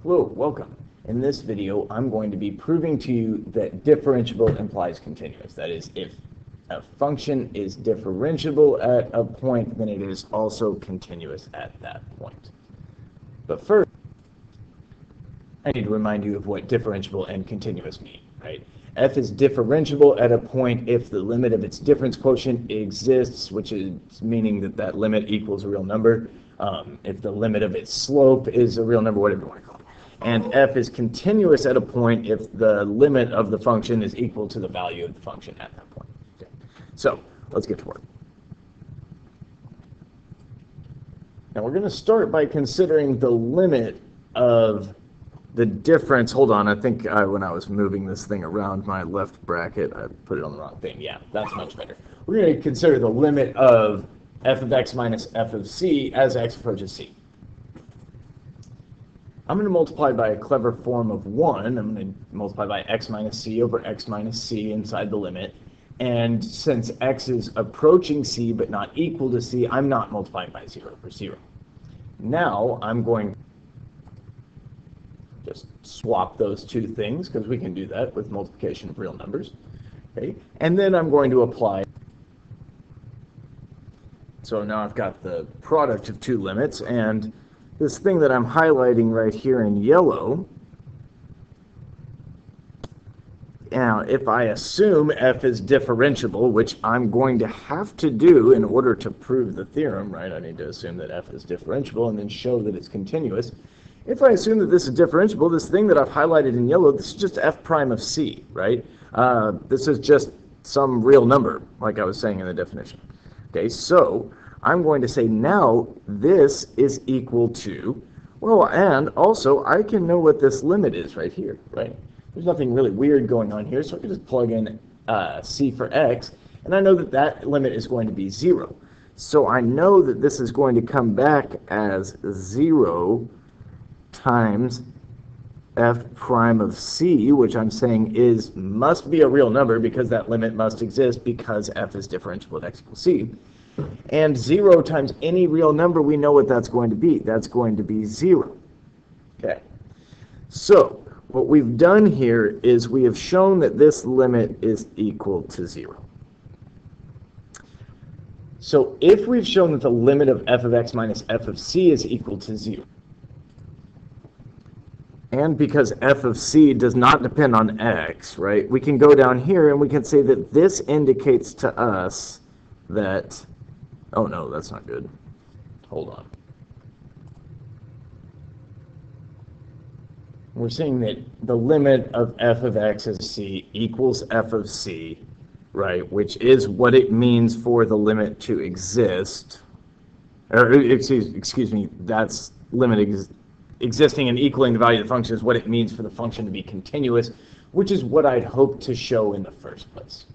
Hello, welcome. In this video, I'm going to be proving to you that differentiable implies continuous. That is, if a function is differentiable at a point, then it is also continuous at that point. But first, I need to remind you of what differentiable and continuous mean, right? F is differentiable at a point if the limit of its difference quotient exists, which is meaning that that limit equals a real number. If the limit of its slope is a real number, whatever you want to call it. And f is continuous at a point if the limit of the function is equal to the value of the function at that point. Okay. So let's get to work. Now we're going to start by considering the limit of the difference. Hold on, I think when I was moving this thing around my left bracket, I put it on the wrong thing. Yeah, that's much better. We're going to consider the limit of f of x minus f of c as x approaches c. I'm going to multiply by a clever form of 1. I'm going to multiply by x minus c over x minus c inside the limit. And since x is approaching c but not equal to c, I'm not multiplying by 0 for 0. Now I'm going to just swap those two things, because we can do that with multiplication of real numbers. Okay? And then I'm going to apply. So now I've got the product of two limits, and this thing that I'm highlighting right here in yellow, now if I assume f is differentiable, which I'm going to have to do in order to prove the theorem, right? I need to assume that f is differentiable and then show that it's continuous. If I assume that this is differentiable, this thing that I've highlighted in yellow, this is just f prime of c, right? This is just some real number, like I was saying in the definition. Okay, so I'm going to say now this is equal to, well, and also I can know what this limit is right here, right? There's nothing really weird going on here, so I can just plug in c for x, and I know that that limit is going to be 0. So I know that this is going to come back as 0 times f prime of c, which I'm saying must be a real number because that limit must exist because f is differentiable at x equals c. And 0 times any real number, we know what that's going to be. That's going to be 0. Okay. So what we've done here is we have shown that this limit is equal to 0. So if we've shown that the limit of f of x minus f of c is equal to 0, and because f of c does not depend on x, right, we can go down here and we can say that this indicates to us that, oh no, that's not good. Hold on. We're saying that the limit of f of x of c equals f of c, right, which is what it means for the limit to exist. Or, excuse me, that's limit existing and equaling the value of the function is what it means for the function to be continuous, which is what I'd hoped to show in the first place.